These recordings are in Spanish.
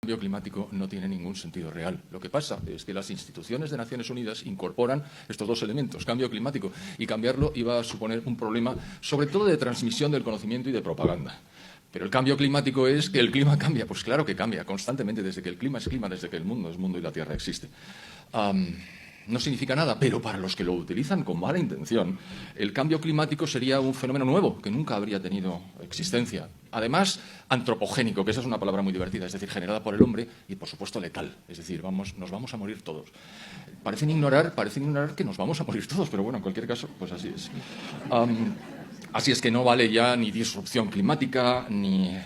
El cambio climático no tiene ningún sentido real. Lo que pasa es que las instituciones de Naciones Unidas incorporan estos dos elementos, cambio climático, y cambiarlo iba a suponer un problema, sobre todo de transmisión del conocimiento y de propaganda. Pero el cambio climático es que el clima cambia. Pues claro que cambia constantemente, desde que el clima es clima, desde que el mundo es mundo y la Tierra existe. No significa nada, pero para los que lo utilizan con mala intención, el cambio climático sería un fenómeno nuevo que nunca habría tenido existencia. Además, antropogénico, que esa es una palabra muy divertida, es decir, generada por el hombre y, por supuesto, letal. Es decir, nos vamos a morir todos. Parecen ignorar que nos vamos a morir todos, pero bueno, en cualquier caso, pues así es. Así es que no vale ya ni disrupción climática, ni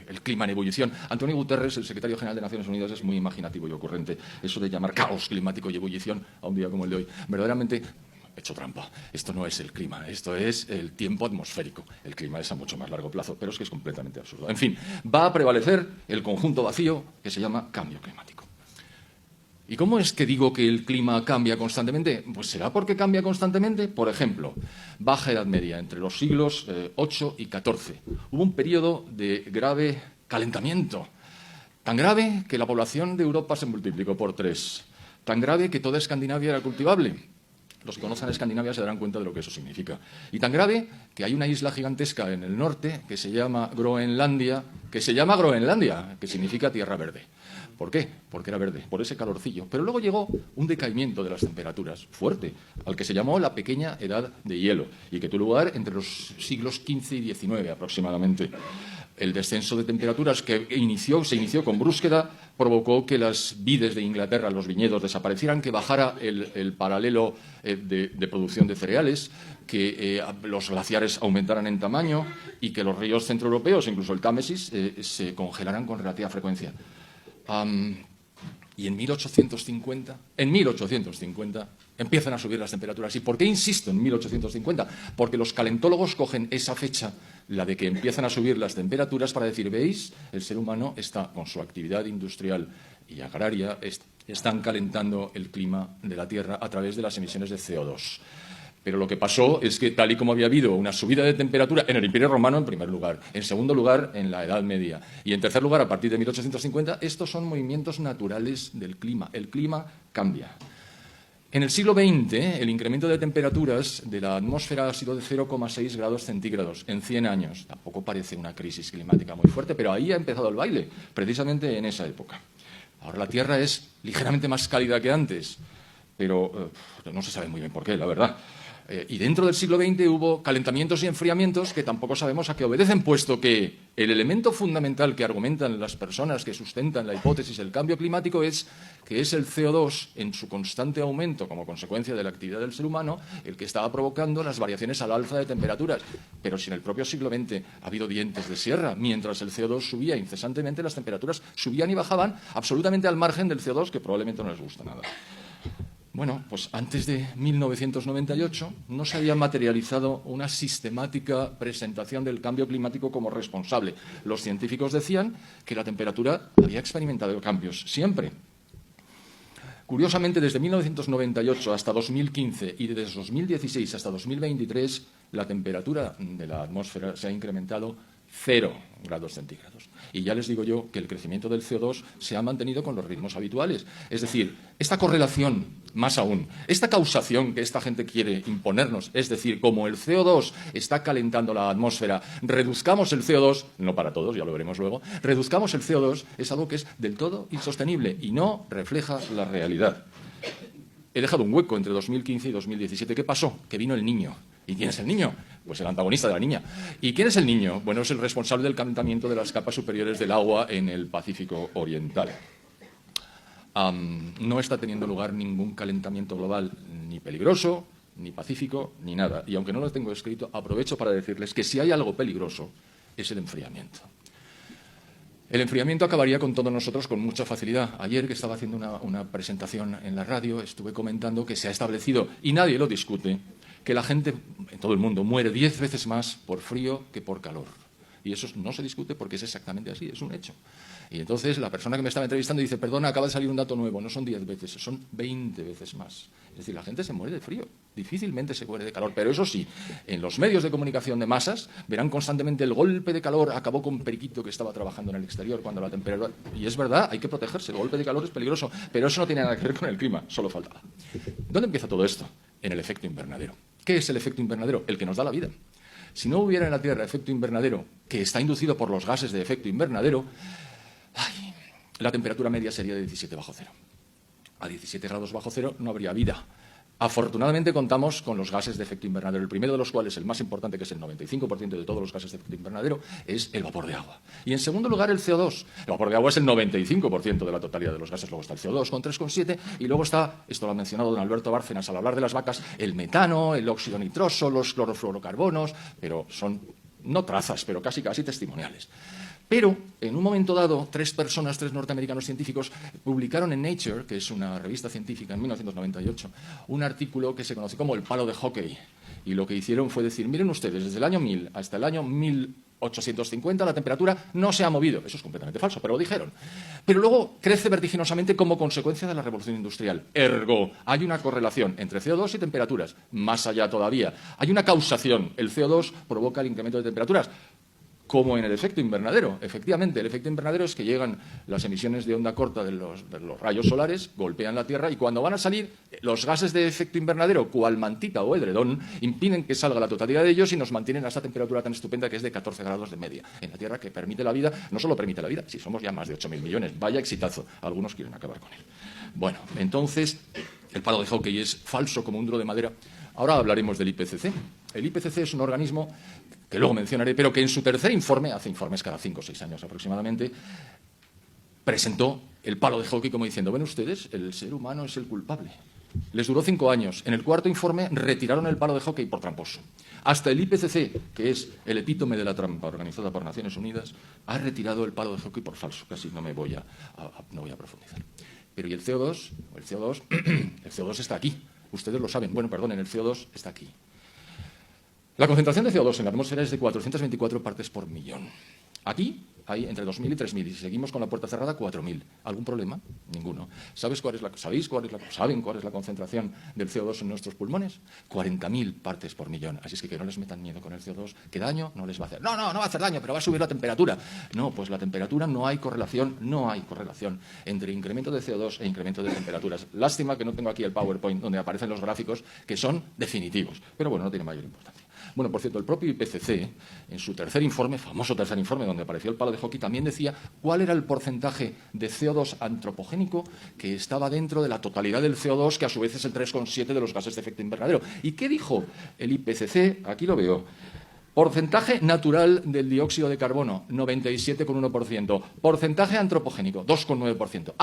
el clima en ebullición. Antonio Guterres, el secretario general de Naciones Unidas, es muy imaginativo y ocurrente. Eso de llamar caos climático y ebullición a un día como el de hoy, verdaderamente he hecho trampa. Esto no es el clima, esto es el tiempo atmosférico. El clima es a mucho más largo plazo, pero es que es completamente absurdo. En fin, va a prevalecer el conjunto vacío que se llama cambio climático. ¿Y cómo es que digo que el clima cambia constantemente? Pues será porque cambia constantemente. Por ejemplo, Baja Edad Media, entre los siglos VIII y XIV. Hubo un periodo de grave calentamiento, tan grave que la población de Europa se multiplicó por 3, tan grave que toda Escandinavia era cultivable. Los que conocen Escandinavia se darán cuenta de lo que eso significa. Y tan grave que hay una isla gigantesca en el norte que se llama Groenlandia, que significa tierra verde. ¿Por qué? Porque era verde, por ese calorcillo. Pero luego llegó un decaimiento de las temperaturas fuerte, al que se llamó la pequeña edad de hielo, y que tuvo lugar entre los siglos XV y XIX aproximadamente. El descenso de temperaturas que se inició con brusquedad provocó que las vides de Inglaterra, los viñedos, desaparecieran, que bajara el paralelo de producción de cereales, que los glaciares aumentaran en tamaño y que los ríos centroeuropeos, incluso el Támesis, se congelaran con relativa frecuencia. Y en 1850 empiezan a subir las temperaturas. ¿Y por qué insisto en 1850? Porque los calentólogos cogen esa fecha, la de que empiezan a subir las temperaturas, para decir, ¿veis? El ser humano está, con su actividad industrial y agraria, están calentando el clima de la Tierra a través de las emisiones de CO2. Pero lo que pasó es que, tal y como había habido una subida de temperatura en el Imperio Romano, en primer lugar, en segundo lugar, en la Edad Media, y en tercer lugar, a partir de 1850, estos son movimientos naturales del clima. El clima cambia. En el siglo XX, el incremento de temperaturas de la atmósfera ha sido de 0,6 grados centígrados en 100 años. Tampoco parece una crisis climática muy fuerte, pero ahí ha empezado el baile, precisamente en esa época. Ahora la Tierra es ligeramente más cálida que antes, pero no se sabe muy bien por qué, la verdad. Y dentro del siglo XX hubo calentamientos y enfriamientos que tampoco sabemos a qué obedecen, puesto que el elemento fundamental que argumentan las personas que sustentan la hipótesis del cambio climático es que es el CO2 en su constante aumento como consecuencia de la actividad del ser humano el que estaba provocando las variaciones al alza de temperaturas. Pero si en el propio siglo XX ha habido dientes de sierra, mientras el CO2 subía incesantemente, las temperaturas subían y bajaban absolutamente al margen del CO2, que probablemente no les gusta nada. Bueno, pues antes de 1998 no se había materializado una sistemática presentación del cambio climático como responsable. Los científicos decían que la temperatura había experimentado cambios siempre. Curiosamente, desde 1998 hasta 2015 y desde 2016 hasta 2023, la temperatura de la atmósfera se ha incrementado 0 grados centígrados. Y ya les digo yo que el crecimiento del CO2 se ha mantenido con los ritmos habituales. Es decir, esta correlación, más aún, esta causación que esta gente quiere imponernos, es decir, como el CO2 está calentando la atmósfera, reduzcamos el CO2, no para todos, ya lo veremos luego, reduzcamos el CO2, es algo que es del todo insostenible y no refleja la realidad. He dejado un hueco entre 2015 y 2017. ¿Qué pasó? Que vino el Niño. ¿Y quién es el Niño? Pues el antagonista de la Niña. ¿Y quién es el Niño? Bueno, es el responsable del calentamiento de las capas superiores del agua en el Pacífico Oriental. No está teniendo lugar ningún calentamiento global ni peligroso, ni pacífico, ni nada. Y aunque no lo tengo escrito, aprovecho para decirles que si hay algo peligroso es el enfriamiento. El enfriamiento acabaría con todos nosotros con mucha facilidad. Ayer, que estaba haciendo una presentación en la radio, estuve comentando que se ha establecido, y nadie lo discute, que la gente en todo el mundo muere 10 veces más por frío que por calor. Y eso no se discute porque es exactamente así, es un hecho. Y entonces la persona que me estaba entrevistando dice, perdona, acaba de salir un dato nuevo, no son 10 veces, son 20 veces más. Es decir, la gente se muere de frío, difícilmente se muere de calor. Pero eso sí, en los medios de comunicación de masas verán constantemente el golpe de calor acabó con Periquito que estaba trabajando en el exterior cuando la temperatura... Y es verdad, hay que protegerse, el golpe de calor es peligroso, pero eso no tiene nada que ver con el clima, solo faltaba. ¿Dónde empieza todo esto? En el efecto invernadero. ¿Qué es el efecto invernadero? El que nos da la vida. Si no hubiera en la Tierra efecto invernadero, que está inducido por los gases de efecto invernadero, la temperatura media sería de 17 bajo cero. A 17 grados bajo cero no habría vida. Afortunadamente contamos con los gases de efecto invernadero, el primero de los cuales, el más importante, que es el 95% de todos los gases de efecto invernadero, es el vapor de agua. Y en segundo lugar, el CO2. El vapor de agua es el 95% de la totalidad de los gases. Luego está el CO2 con 3,7 y luego está, esto lo ha mencionado don Alberto Bárcenas al hablar de las vacas, el metano, el óxido nitroso, los clorofluorocarbonos, pero son no trazas, pero casi testimoniales. Pero, en un momento dado, tres norteamericanos científicos, publicaron en Nature, que es una revista científica en 1998, un artículo que se conoció como el palo de hockey. Y lo que hicieron fue decir, miren ustedes, desde el año 1000 hasta el año 1850 la temperatura no se ha movido. Eso es completamente falso, pero lo dijeron. Pero luego crece vertiginosamente como consecuencia de la revolución industrial. Ergo, hay una correlación entre CO2 y temperaturas. Más allá todavía, hay una causación. El CO2 provoca el incremento de temperaturas, como en el efecto invernadero. Efectivamente, el efecto invernadero es que llegan las emisiones de onda corta de los rayos solares, golpean la Tierra y cuando van a salir, los gases de efecto invernadero, cual mantita o edredón, impiden que salga la totalidad de ellos y nos mantienen a esta temperatura tan estupenda que es de 14 grados de media en la Tierra, que permite la vida, no solo permite la vida, si somos ya más de 8.000 millones, vaya exitazo, algunos quieren acabar con él. Bueno, entonces, el palo de hockey es falso como un duro de madera. Ahora hablaremos del IPCC. El IPCC es un organismo que luego mencionaré, pero que en su tercer informe, hace informes cada 5 o 6 años aproximadamente, presentó el palo de hockey como diciendo, ven ustedes, el ser humano es el culpable. Les duró 5 años. En el cuarto informe retiraron el palo de hockey por tramposo. Hasta el IPCC, que es el epítome de la trampa organizada por Naciones Unidas, ha retirado el palo de hockey por falso. Casi no voy a profundizar. Pero ¿y el CO2? El CO2 está aquí. Ustedes lo saben. Bueno, perdonen, el CO2 está aquí. La concentración de CO2 en la atmósfera es de 424 partes por millón. Aquí hay entre 2.000 y 3.000 y si seguimos con la puerta cerrada, 4.000. ¿Algún problema? Ninguno. ¿Saben cuál es la concentración del CO2 en nuestros pulmones? 40.000 partes por millón. Así es que no les metan miedo con el CO2. ¿Qué daño? No les va a hacer. No va a hacer daño, pero va a subir la temperatura. No, pues la temperatura no hay correlación entre incremento de CO2 e incremento de temperaturas. Lástima que no tengo aquí el PowerPoint donde aparecen los gráficos que son definitivos. Pero bueno, no tiene mayor importancia. Bueno, por cierto, el propio IPCC, en su tercer informe, famoso tercer informe, donde apareció el palo de hockey, también decía cuál era el porcentaje de CO2 antropogénico que estaba dentro de la totalidad del CO2, que a su vez es el 3,7 de los gases de efecto invernadero. ¿Y qué dijo el IPCC? Aquí lo veo. Porcentaje natural del dióxido de carbono, 97,1%. Porcentaje antropogénico, 2,9%.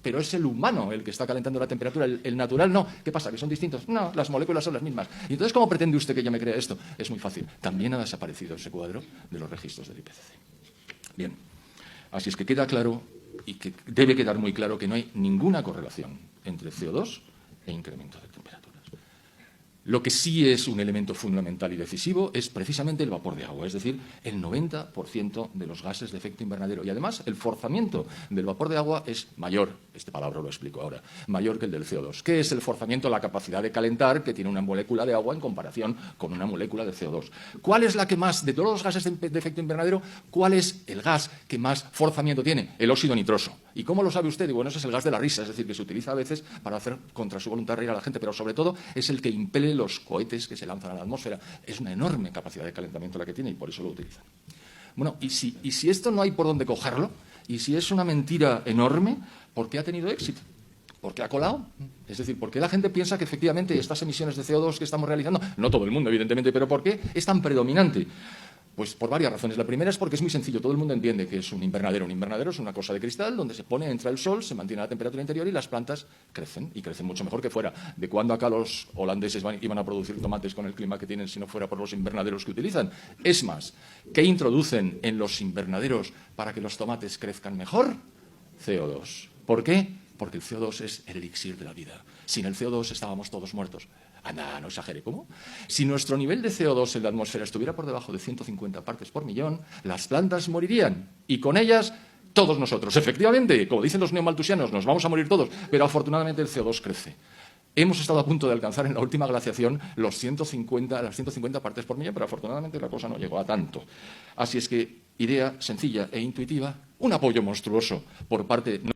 Pero es el humano el que está calentando la temperatura, el natural no. ¿Qué pasa? ¿Que son distintos? No, las moléculas son las mismas. ¿Y entonces cómo pretende usted que yo me crea esto? Es muy fácil. También ha desaparecido ese cuadro de los registros del IPCC. Bien, así es que queda claro y que debe quedar muy claro que no hay ninguna correlación entre CO2 e incremento de temperaturas. Lo que sí es un elemento fundamental y decisivo es precisamente el vapor de agua, es decir, el 90% de los gases de efecto invernadero. Y además, el forzamiento del vapor de agua es mayor, este palabra lo explico ahora, mayor que el del CO2. ¿Qué es el forzamiento? La capacidad de calentar que tiene una molécula de agua en comparación con una molécula de CO2. ¿Cuál es la que más, de todos los gases de efecto invernadero, cuál es el gas que más forzamiento tiene? El óxido nitroso. ¿Y cómo lo sabe usted? Y bueno, ese es el gas de la risa, es decir, que se utiliza a veces para hacer contra su voluntad reír a la gente, pero sobre todo es el que impele los cohetes que se lanzan a la atmósfera. Es una enorme capacidad de calentamiento la que tiene y por eso lo utilizan. Bueno, y si esto no hay por dónde cogerlo, y si es una mentira enorme, ¿por qué ha tenido éxito? ¿Por qué ha colado? Es decir, ¿por qué la gente piensa que efectivamente estas emisiones de CO2 que estamos realizando, no todo el mundo evidentemente, pero ¿por qué es tan predominante? Pues por varias razones. La primera es porque es muy sencillo. Todo el mundo entiende que es un invernadero. Un invernadero es una cosa de cristal donde se pone, entra el sol, se mantiene la temperatura interior y las plantas crecen. Y crecen mucho mejor que fuera. ¿De cuándo acá los holandeses iban a producir tomates con el clima que tienen si no fuera por los invernaderos que utilizan? Es más, ¿qué introducen en los invernaderos para que los tomates crezcan mejor? CO2. ¿Por qué? Porque el CO2 es el elixir de la vida. Sin el CO2 estábamos todos muertos. Anda, no exagere, ¿cómo? Si nuestro nivel de CO2 en la atmósfera estuviera por debajo de 150 partes por millón, las plantas morirían y con ellas todos nosotros. Efectivamente, como dicen los neomaltusianos, nos vamos a morir todos, pero afortunadamente el CO2 crece. Hemos estado a punto de alcanzar en la última glaciación las 150 partes por millón, pero afortunadamente la cosa no llegó a tanto. Así es que, idea sencilla e intuitiva, un apoyo monstruoso por parte